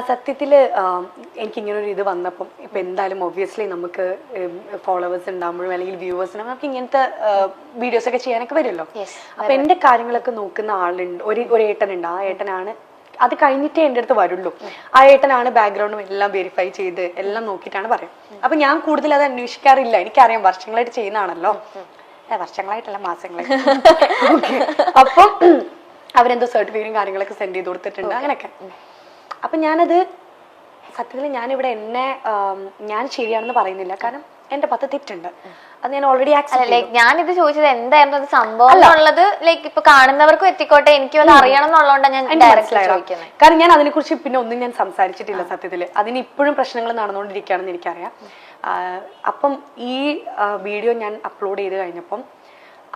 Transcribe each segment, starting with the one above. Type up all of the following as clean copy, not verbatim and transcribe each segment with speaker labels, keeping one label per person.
Speaker 1: സത്യത്തിൽ എനിക്കിങ്ങനൊരു ഇത് വന്നപ്പം ഇപ്പം എന്തായാലും ഒബ്വിയസ്ലി നമുക്ക് ഫോളോവേഴ്സ് ഉണ്ടാകുമ്പോഴും അല്ലെങ്കിൽ വ്യൂവേഴ്സ് ഉണ്ടാകുമ്പോൾ നമുക്ക് ഇങ്ങനത്തെ വീഡിയോസ് ഒക്കെ ചെയ്യാനൊക്കെ വരുമല്ലോ. അപ്പം എൻ്റെ കാര്യങ്ങളൊക്കെ നോക്കുന്ന ആളുണ്ട്, ഒരു ഏട്ടനുണ്ട്. ആ ഏട്ടനാണ് അത് കഴിഞ്ഞിട്ടേ എൻ്റെ അടുത്ത് വരുള്ളൂ. ആ ഏട്ടനാണ് ബാക്ക്ഗ്രൗണ്ടും എല്ലാം വെരിഫൈ ചെയ്ത് എല്ലാം നോക്കിയിട്ടാണ് പറയാം. അപ്പം ഞാൻ കൂടുതൽ അത് അന്വേഷിക്കാറില്ല. എനിക്കറിയാം വർഷങ്ങളായിട്ട് ചെയ്യുന്നതാണല്ലോ, വർഷങ്ങളായിട്ടല്ല മാസങ്ങളായിട്ട്. ഓക്കെ, അപ്പം അവരെന്തോ സർട്ടിഫിക്കറ്റും കാര്യങ്ങളൊക്കെ സെൻഡ് ചെയ്ത് കൊടുത്തിട്ടുണ്ട് അങ്ങനെയൊക്കെ. അപ്പൊ ഞാനത് സത്യത്തിൽ ഞാനിവിടെ ഞാൻ ശരിയാണെന്ന് പറയുന്നില്ല, കാരണം എന്റെ 10 തെറ്റുണ്ട്. അത് ഞാൻ ഓൾറെഡി
Speaker 2: ഞാനിത് ചോദിച്ചത് എന്തായിരുന്നു അത് സംഭവം എന്നുള്ളത്. ലൈക്ക് ഇപ്പൊ കാണുന്നവർക്കും എത്തിക്കോട്ടെ, എനിക്കും അത് അറിയണം എന്നുള്ളതുകൊണ്ടാണ് ഞാൻ ചോദിക്കുന്നത്.
Speaker 1: കാരണം ഞാൻ അതിനെക്കുറിച്ച് പിന്നെ ഒന്നും ഞാൻ സംസാരിച്ചിട്ടില്ല സത്യത്തില്. അതിന് ഇപ്പോഴും പ്രശ്നങ്ങൾ നടന്നുകൊണ്ടിരിക്കുകയാണെന്ന് എനിക്കറിയാം. അപ്പം ഈ വീഡിയോ ഞാൻ അപ്ലോഡ് ചെയ്ത് കഴിഞ്ഞപ്പം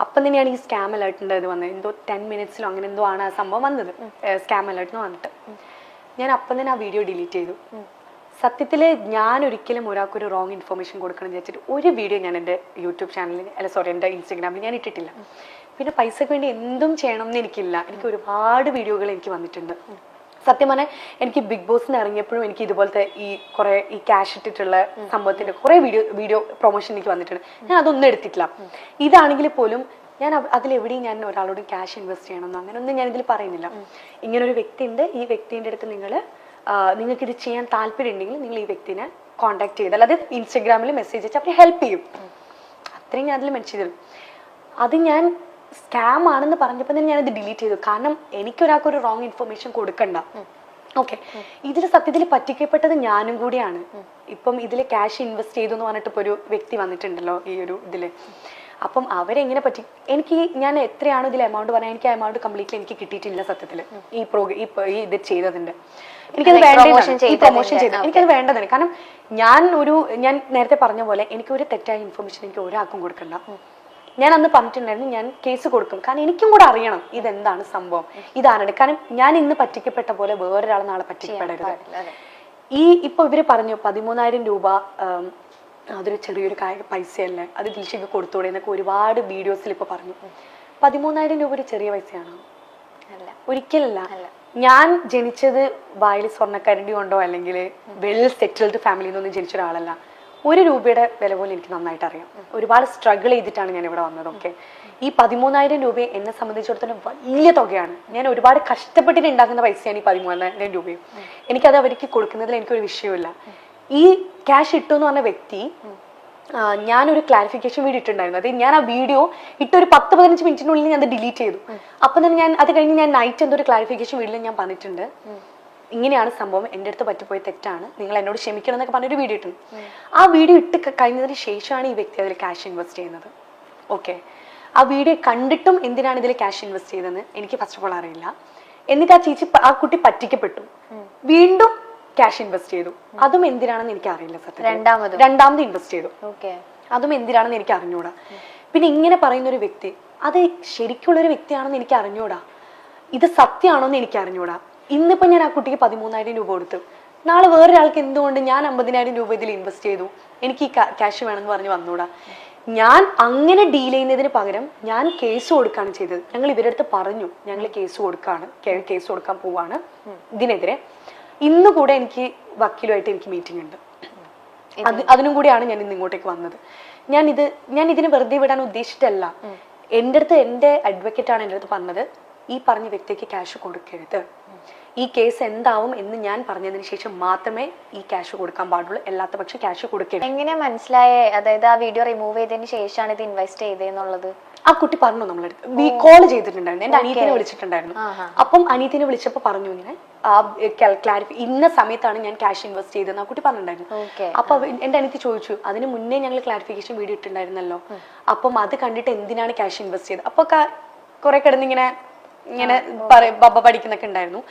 Speaker 1: അപ്പം തന്നെയാണ് ഈ സ്കാം അലേർട്ടിൻ്റെ ഇത് വന്നത്. എന്തോ 10 മിനിറ്റ്സിലോ അങ്ങനെ എന്തോ ആണ് ആ സംഭവം വന്നത്, സ്കാം അലേർട്ടിന് വന്നിട്ട്. ഞാൻ അപ്പം തന്നെ ആ വീഡിയോ ഡിലീറ്റ് ചെയ്തു. സത്യത്തിൽ ഞാൻ ഒരിക്കലും ഒരാൾക്കൊരു റോങ് ഇൻഫർമേഷൻ കൊടുക്കണം എന്ന് വെച്ചിട്ട് ഒരു വീഡിയോ ഞാൻ എൻ്റെ യൂട്യൂബ് ചാനലിൽ എൻ്റെ ഇൻസ്റ്റഗ്രാമിൽ ഞാൻ ഇട്ടിട്ടില്ല. പിന്നെ പൈസക്ക് വേണ്ടി എന്തും ചെയ്യണം എന്ന് എനിക്കില്ല. എനിക്ക് ഒരുപാട് വീഡിയോകൾ എനിക്ക് വന്നിട്ടുണ്ട്. സത്യം പറഞ്ഞാൽ എനിക്ക് ബിഗ് ബോസിന് ഇറങ്ങിയപ്പോഴും എനിക്ക് ഇതുപോലത്തെ ഈ ക്യാഷ് ഇട്ടിട്ടുള്ള സംഭവത്തിൻ്റെ കുറേ വീഡിയോ പ്രൊമോഷൻ എനിക്ക് വന്നിട്ടുണ്ട്. ഞാൻ അതൊന്നും എടുത്തിട്ടില്ല. ഇതാണെങ്കിൽ പോലും ഞാൻ അതിലെവിടെയും ഞാൻ ഒരാളോട് ക്യാഷ് ഇൻവെസ്റ്റ് ചെയ്യണമെന്നോ അങ്ങനെയൊന്നും ഞാൻ ഇതിൽ പറയുന്നില്ല. ഇങ്ങനൊരു വ്യക്തി ഉണ്ട്, ഈ വ്യക്തിൻ്റെ അടുത്ത് നിങ്ങൾക്ക് ഇത് ചെയ്യാൻ താല്പര്യം ഉണ്ടെങ്കിൽ നിങ്ങൾ ഈ വ്യക്തിനെ കോൺടാക്ട് ചെയ്താൽ, അത് ഇൻസ്റ്റഗ്രാമിൽ മെസ്സേജ് അയച്ചാൽ അവർ ഹെൽപ്പ് ചെയ്യും. അത്രയും ഞാൻ അതിൽ മെൻഷൻ ചെയ്തു. അത് ഞാൻ സ്കാം ആണെന്ന് പറഞ്ഞപ്പോൾ തന്നെ ഞാനത് ഡിലീറ്റ് ചെയ്തു. കാരണം എനിക്കൊരാൾക്കൊരു റോങ് ഇൻഫർമേഷൻ കൊടുക്കണ്ട. ഓക്കെ, ഇതിൽ സത്യത്തിൽ പറ്റിക്കപ്പെട്ടത് ഞാനും കൂടിയാണ്. ഇപ്പം ഇതിൽ ക്യാഷ് ഇൻവെസ്റ്റ് ചെയ്തു എന്ന് പറഞ്ഞിട്ട് ഇപ്പോൾ ഒരു വ്യക്തി വന്നിട്ടുണ്ടല്ലോ ഈ ഒരു ഇതിൽ. അപ്പം അവരെങ്ങനെ ഞാൻ എത്രയാണോ ഇതിൽ എമൗണ്ട് പറഞ്ഞാൽ എനിക്ക് ആ എമൗണ്ട് കംപ്ലീറ്റ്ലി എനിക്ക് കിട്ടിയിട്ടില്ല സത്യത്തിൽ. ഈ ഇത് ചെയ്തതിന്റെ എനിക്കത് പ്രൊമോഷൻ ചെയ്ത് എനിക്കത് വേണ്ടതാണ്. കാരണം ഞാൻ നേരത്തെ പറഞ്ഞ പോലെ എനിക്കൊരു തെറ്റായ ഇൻഫർമേഷൻ എനിക്ക് ഒരാൾക്കും കൊടുക്കണ്ട. ഞാൻ അന്ന് പറഞ്ഞിട്ടുണ്ടായിരുന്നു ഞാൻ കേസ് കൊടുക്കും. കാരണം എനിക്കും കൂടെ അറിയണം ഇതെന്താണ് സംഭവം, ഇതാണ്. കാരണം ഞാൻ ഇന്ന് പറ്റിക്കപ്പെട്ട പോലെ വേറൊരാൾ നാളെ പറ്റിക്കപ്പെടരുത്. ഇപ്പൊ ഇവര് പറഞ്ഞു 13,000 രൂപ അതൊരു ചെറിയൊരു പൈസയല്ലേ, അത് ദിൽഷയ്ക്ക് കൊടുത്തൂടെ എന്നൊക്കെ ഒരുപാട് വീഡിയോസിൽ ഇപ്പൊ പറഞ്ഞു. 13,000 രൂപ ഒരു ചെറിയ പൈസയാണോ? അല്ല, ഒരിക്കലല്ല. ഞാൻ ജനിച്ചത് വായിൽ സ്വർണ്ണക്കരണ്ടി കൊണ്ടോ അല്ലെങ്കിൽ വെൽ സെറ്റിൽഡ് ഫാമിലിയിൽ നിന്നൊന്നും ജനിച്ച ഒരാളല്ല. 1 രൂപയുടെ വില പോലും എനിക്ക് നന്നായിട്ട് അറിയാം. ഒരുപാട് സ്ട്രഗിൾ ചെയ്തിട്ടാണ് ഞാൻ ഇവിടെ വന്നത്. ഓക്കെ, ഈ 13,000 രൂപ എന്നെ സംബന്ധിച്ചിടത്തോളം വലിയ തുകയാണ്. ഞാൻ ഒരുപാട് കഷ്ടപ്പെട്ടിട്ട് ഉണ്ടാക്കുന്ന പൈസയാണ് ഈ 13,000 രൂപയും. എനിക്കത് അവർക്ക് കൊടുക്കുന്നതിൽ എനിക്കൊരു വിഷയമില്ല. ഈ ക്യാഷ് ഇട്ടു എന്ന് പറഞ്ഞ വ്യക്തി ഞാനൊരു ക്ലാരിഫിക്കേഷൻ വീഡിയോ ഇട്ടുണ്ടായിരുന്നു. അത് ഞാൻ ആ വീഡിയോ ഇട്ടൊരു 10-15 മിനിറ്റിനുള്ളിൽ ഞാൻ അത് ഡിലീറ്റ് ചെയ്തു. അപ്പം തന്നെ ഞാൻ അത് കഴിഞ്ഞ് ഞാൻ നൈറ്റ് എന്തോ ഒരു ക്ലാരിഫിക്കേഷൻ വീഡിയോയിൽ ഞാൻ പറഞ്ഞിട്ടുണ്ട്, ഇങ്ങനെയാണ് സംഭവം, എൻ്റെ അടുത്ത് പറ്റിപ്പോയ തെറ്റാണ്, നിങ്ങൾ എന്നോട് ക്ഷമിക്കണം എന്നൊക്കെ പറഞ്ഞൊരു വീഡിയോ ഇട്ടു. ആ വീഡിയോ ഇട്ട് കഴിഞ്ഞതിന് ശേഷമാണ് ഈ വ്യക്തി അതിൽ ക്യാഷ് ഇൻവെസ്റ്റ് ചെയ്യുന്നത്. ഓക്കെ, ആ വീഡിയോ കണ്ടിട്ടും എന്തിനാണ് ഇതിൽ ക്യാഷ് ഇൻവെസ്റ്റ് ചെയ്തതെന്ന് എനിക്ക് ഫസ്റ്റ് ഓഫ് ഓൾ അറിയില്ല. എന്നിട്ട് ആ കുട്ടി പറ്റിക്കപ്പെട്ടു, വീണ്ടും ക്യാഷ് ഇൻവെസ്റ്റ് ചെയ്തു. അതും എന്തിനാണെന്ന് എനിക്ക് അറിയില്ല സത്യം. രണ്ടാമത് ഇൻവെസ്റ്റ് ചെയ്തു, അതും എന്തിനാണെന്ന് എനിക്ക് അറിഞ്ഞൂടാ. പിന്നെ ഇങ്ങനെ പറയുന്ന ഒരു വ്യക്തി അത് ശരിക്കുള്ളൊരു വ്യക്തിയാണെന്ന് എനിക്ക് അറിഞ്ഞൂടാ, ഇത് സത്യമാണോന്ന് എനിക്ക് അറിഞ്ഞൂടാ. ഇന്നിപ്പോ ഞാൻ ആ കുട്ടിക്ക് 13,000 രൂപ കൊടുത്തു, നാളെ വേറൊരാൾക്ക് എന്തുകൊണ്ട് ഞാൻ 50,000 രൂപ ഇതിൽ ഇൻവെസ്റ്റ് ചെയ്തു, എനിക്ക് ഈ ക്യാഷ് വേണമെന്ന് പറഞ്ഞ് വന്നൂടാ. ഞാൻ അങ്ങനെ ഡീൽ ചെയ്യുന്നതിന് പകരം ഞാൻ കേസ് കൊടുക്കുകയാണ് ചെയ്തത്. ഞങ്ങൾ ഇവരുടെ അടുത്ത് പറഞ്ഞു ഞങ്ങൾ കേസ് കൊടുക്കാൻ പോവാണ് ഇതിനെതിരെ. ഇന്ന് കൂടെ എനിക്ക് വക്കീലുമായിട്ട് എനിക്ക് മീറ്റിംഗ് ഉണ്ട്. അതിനും കൂടിയാണ് ഞാൻ ഇന്ന് ഇങ്ങോട്ടേക്ക് വന്നത്. ഞാൻ ഇതിനെ വെറുതെ വിടാൻ ഉദ്ദേശിച്ചിട്ടല്ല. എൻ്റെ അഡ്വക്കേറ്റ് ആണ് എൻ്റെ അടുത്ത് പറഞ്ഞത്, ഈ പറഞ്ഞ വ്യക്തിക്ക് ക്യാഷ് കൊടുക്കരുത്, ഈ കേസ് എന്താവും എന്ന് ഞാൻ പറഞ്ഞതിന് ശേഷം മാത്രമേ ഈ ക്യാഷ് കൊടുക്കാൻ പാടുള്ളൂ, അല്ലാത്ത പക്ഷെ ക്യാഷ് കൊടുക്കരുത്.
Speaker 2: എങ്ങനെ മനസ്സിലായേ? അതായത് ആ വീഡിയോ റിമൂവ് ചെയ്തതിന് ശേഷമാണ് ഇത് ഇൻവെസ്റ്റ് ചെയ്തതെന്നുള്ളത്
Speaker 1: ആ കുട്ടി പറഞ്ഞു. നമ്മളെടുത്ത് കോൾ ചെയ്തിട്ടുണ്ടായിരുന്നു, എന്റെ അനിയത്തിനെ വിളിച്ചിട്ടുണ്ടായിരുന്നു. അപ്പം അനിയത്തിനെ വിളിച്ചപ്പോ പറഞ്ഞു ഇങ്ങനെ ഇന്ന സമയത്താണ് ഞാൻ ക്യാഷ് ഇൻവെസ്റ്റ് ചെയ്തതെന്ന് ആ കുട്ടി പറഞ്ഞിട്ടുണ്ടായിരുന്നു. അപ്പൊ എന്റെ അനിയത്തി ചോദിച്ചു, അതിന് മുന്നേ ഞങ്ങൾ ക്ലാരിഫിക്കേഷൻ വീഡിയോ ഇട്ടുണ്ടായിരുന്നല്ലോ, അപ്പം അത് കണ്ടിട്ട് എന്തിനാണ് ക്യാഷ് ഇൻവെസ്റ്റ് ചെയ്തത്? അപ്പൊ കുറെ കിടന്ന് ഇങ്ങനെ ബബ്ബ പഠിക്കുന്നൊക്കെ ഉണ്ടായിരുന്നു.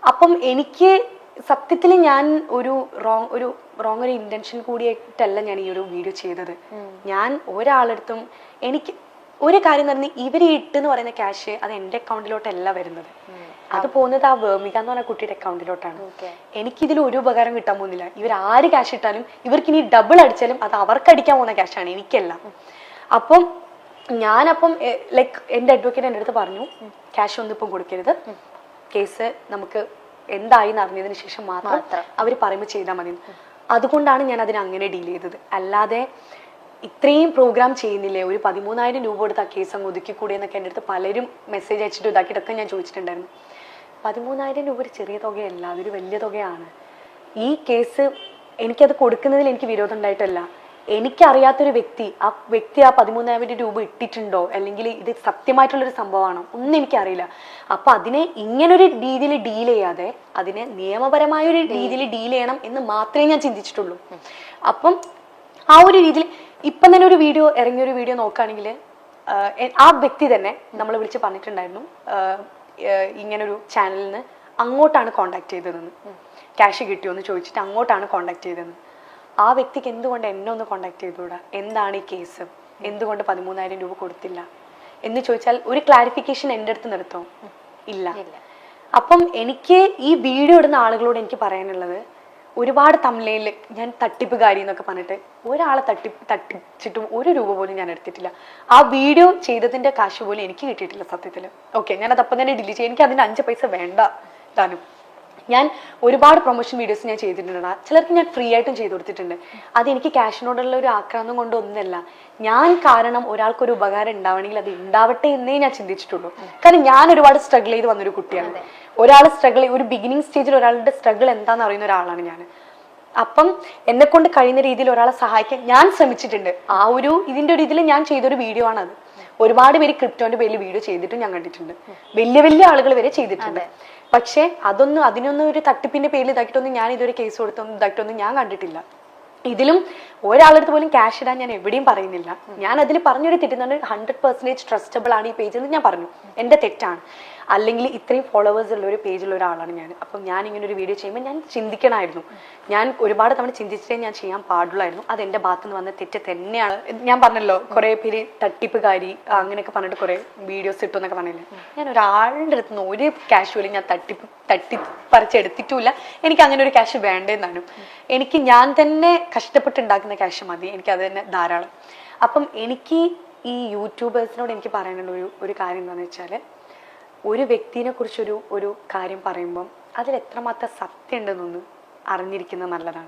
Speaker 1: അപ്പം എനിക്ക് സത്യത്തിൽ ഞാൻ ഒരു ഇന്റൻഷൻ കൂടിയായിട്ടല്ല ഞാൻ ഈ ഒരു വീഡിയോ ചെയ്തത്. ഞാൻ ഒരാളടുത്തും എനിക്ക് ഒരു കാര്യം തന്നെ, ഇവര് ഇട്ടെന്ന് പറയുന്ന ക്യാഷ് അത് എന്റെ അക്കൗണ്ടിലോട്ടല്ല വരുന്നത്, അത് പോകുന്നത് ആ വേമിക എന്ന് പറഞ്ഞ കുട്ടിയുടെ അക്കൗണ്ടിലോട്ടാണ്. എനിക്കിതിൽ ഒരു ഉപകാരം കിട്ടാൻ പോകുന്നില്ല. ഇവർ ആര് ക്യാഷ് ഇട്ടാലും ഇവർക്ക് ഇനി ഡബിൾ അടിച്ചാലും അത് അവർക്ക് അടിക്കാൻ പോകുന്ന ക്യാഷാണ്, എനിക്കല്ല. അപ്പം ലൈക്ക് എന്റെ അഡ്വക്കേറ്റ് എൻ്റെ അടുത്ത് പറഞ്ഞു, ക്യാഷ് ഒന്നും ഇപ്പം കൊടുക്കരുത്, കേസ് നമുക്ക് എന്തായി എന്ന് അറിഞ്ഞതിന് ശേഷം മാത്രം അവർ പറയുമ്പോൾ ചെയ്താൽ മതി. അതുകൊണ്ടാണ് ഞാൻ അതിനെ അങ്ങനെ ഡീൽ ചെയ്തത്. അല്ലാതെ ഇത്രയും പ്രോഗ്രാം ചെയ്യുന്നില്ലേ, ഒരു 13,000 രൂപ കൊടുത്ത് ആ കേസ് അങ്ങ് ഒതുക്കിക്കൂടെ എന്നൊക്കെ എൻ്റെ അടുത്ത് പലരും മെസ്സേജ് അയച്ചിട്ട് ഇതാക്കിയിട്ടൊക്കെ ഞാൻ ചോദിച്ചിട്ടുണ്ടായിരുന്നു. 13,000 രൂപ ഒരു ചെറിയ തുകയല്ല, അതൊരു വലിയ തുകയാണ്. ഈ കേസ് എനിക്കത് കൊടുക്കുന്നതിൽ എനിക്ക് വിരോധം ഉണ്ടായിട്ടല്ല. എനിക്കറിയാത്തൊരു വ്യക്തി ആ 13,000 രൂപ ഇട്ടിട്ടുണ്ടോ, അല്ലെങ്കിൽ ഇത് സത്യമായിട്ടുള്ളൊരു സംഭവമാണോ ഒന്നും എനിക്കറിയില്ല. അപ്പൊ അതിനെ ഇങ്ങനൊരു രീതിയിൽ ഡീൽ ചെയ്യാതെ അതിനെ നിയമപരമായൊരു രീതിയിൽ ഡീൽ ചെയ്യണം എന്ന് മാത്രമേ ഞാൻ ചിന്തിച്ചിട്ടുള്ളൂ. അപ്പം ആ ഒരു രീതിയിൽ ഇപ്പം തന്നെ ഒരു വീഡിയോ ഇറങ്ങിയൊരു വീഡിയോ നോക്കുകയാണെങ്കിൽ ആ വ്യക്തി തന്നെ നമ്മൾ വിളിച്ച് പറഞ്ഞിട്ടുണ്ടായിരുന്നു ഇങ്ങനൊരു ചാനലിൽ നിന്ന് അങ്ങോട്ടാണ് കോണ്ടാക്ട് ചെയ്തതെന്ന്, ക്യാഷ് കിട്ടിയോ എന്ന് ചോദിച്ചിട്ട് അങ്ങോട്ടാണ് കോണ്ടാക്ട് ചെയ്തതെന്ന്. ആ വ്യക്തിക്ക് എന്തുകൊണ്ട് എന്നെ ഒന്ന് കോണ്ടാക്ട് ചെയ്തുകൂടാ, എന്താണ് ഈ കേസ്, എന്തുകൊണ്ട് 13,000 രൂപ കൊടുത്തില്ല എന്ന് ചോദിച്ചാൽ ഒരു ക്ലാരിഫിക്കേഷൻ എൻ്റെ അടുത്ത് നിർത്തും ഇല്ല. അപ്പം എനിക്ക് ഈ വീഡിയോ ഇടുന്ന ആളുകളോട് എനിക്ക് പറയാനുള്ളത്, ഒരുപാട് തമിഴിൽ ഞാൻ തട്ടിപ്പുകാരി എന്നൊക്കെ പറഞ്ഞിട്ട് ഒരാളെ തട്ടിച്ചിട്ടും 1 രൂപ പോലും ഞാൻ എടുത്തിട്ടില്ല. ആ വീഡിയോ ചെയ്തതിന്റെ കാശ് പോലും എനിക്ക് കിട്ടിയിട്ടില്ല സത്യത്തിൽ. ഓക്കെ, ഞാൻ അതപ്പം തന്നെ ഡിലീറ്റ് ചെയ്യും, എനിക്ക് അതിന് 5 പൈസ വേണ്ട താനും. ഞാൻ ഒരുപാട് പ്രൊമോഷൻ വീഡിയോസ് ഞാൻ ചെയ്തിട്ടുണ്ട്, ചിലർക്ക് ഞാൻ ഫ്രീ ആയിട്ടും ചെയ്തു കൊടുത്തിട്ടുണ്ട്. അത് എനിക്ക് ക്യാഷിനോടുള്ള ഒരു ആക്രാന്തം കൊണ്ടൊന്നല്ല, ഞാൻ കാരണം ഒരാൾക്കൊരു ഉപകാരം ഉണ്ടാവണമെങ്കിൽ അത് ഉണ്ടാവട്ടെ എന്നേ ഞാൻ ചിന്തിച്ചിട്ടുള്ളൂ. കാരണം ഞാൻ ഒരുപാട് സ്ട്രഗിൾ ചെയ്ത് വന്നൊരു കുട്ടിയാണ്. ഒരു ബിഗിനിങ് സ്റ്റേജിൽ ഒരാളുടെ സ്ട്രഗിൾ എന്താണെന്ന് അറിയുന്ന ഒരാളാണ് ഞാൻ. അപ്പം എന്നെ കൊണ്ട് കഴിയുന്ന രീതിയിൽ ഒരാളെ സഹായിക്കാൻ ഞാൻ ശ്രമിച്ചിട്ടുണ്ട്. ഇതിന്റെ ഒരു ഇതിൽ ഞാൻ ചെയ്തൊരു വീഡിയോ ആണത്. ഒരുപാട് പേര് ക്രിപ്റ്റോന്റെ പേരിൽ വീഡിയോ ചെയ്തിട്ടും ഞാൻ കണ്ടിട്ടുണ്ട്, വലിയ ആളുകൾ വരെ ചെയ്തിട്ടുണ്ട്. പക്ഷെ അതിനൊന്നും ഒരു തട്ടിപ്പിന്റെ പേരിൽ ഇതാക്കിയിട്ടൊന്നും ഞാൻ ഇതൊരു കേസ് കൊടുത്തൊന്നും ഇതാക്കിയിട്ടൊന്നും ഞാൻ കണ്ടിട്ടില്ല. ഇതിലും ഒരാളടുത്ത് പോലും ക്യാഷ് ഇടാൻ ഞാൻ എവിടെയും പറയുന്നില്ല. ഞാൻ അതിൽ പറഞ്ഞൊരു തെറ്റുന്നുണ്ട്, 100% ട്രസ്റ്റബിൾ ആണ് ഈ പേജ് എന്ന് ഞാൻ പറഞ്ഞു. എന്റെ തെറ്റാണ്, അല്ലെങ്കിൽ ഇത്രയും ഫോളോവേഴ്സ് ഉള്ള ഒരു പേജുള്ള ഒരാളാണ് ഞാൻ. അപ്പം ഞാൻ ഇങ്ങനെ ഒരു വീഡിയോ ചെയ്യുമ്പോൾ ഞാൻ ചിന്തിക്കണമായിരുന്നു. ഞാൻ ഒരുപാട് തവണ ചിന്തിച്ചിട്ടേ ഞാൻ ചെയ്യാൻ പാടുള്ളായിരുന്നു. അത് എൻ്റെ ഭാഗത്ത് നിന്ന് വന്ന തെറ്റ് തന്നെയാണ്. ഞാൻ പറഞ്ഞല്ലോ, കുറെ പേര് തട്ടിപ്പുകാരി അങ്ങനെയൊക്കെ പറഞ്ഞിട്ട് കുറെ വീഡിയോസ് ഇട്ടു എന്നൊക്കെ പറഞ്ഞില്ലേ. ഞാൻ ഒരാളുടെ അടുത്ത് നിന്ന് ഒരു ക്യാഷ് പോലും ഞാൻ തട്ടിപ്പറിച്ചെടുത്തിട്ടുമില്ല. എനിക്ക് അങ്ങനെ ഒരു ക്യാഷ് വേണ്ടെന്നാണ്. എനിക്ക് ഞാൻ തന്നെ കഷ്ടപ്പെട്ടുണ്ടാക്കുന്ന ക്യാഷ് മതി, എനിക്ക് അത് തന്നെ ധാരാളം. അപ്പം എനിക്ക് ഈ യൂട്യൂബേഴ്സിനോട് എനിക്ക് പറയാനുള്ള ഒരു കാര്യം എന്താണെന്ന് വെച്ചാൽ, ഒരു വ്യക്തിനെ കുറിച്ചൊരു കാര്യം പറയുമ്പം അതിൽ എത്രമാത്രം സത്യം ഉണ്ടെന്നൊന്ന് അറിഞ്ഞിരിക്കുന്നത് നല്ലതാണ്.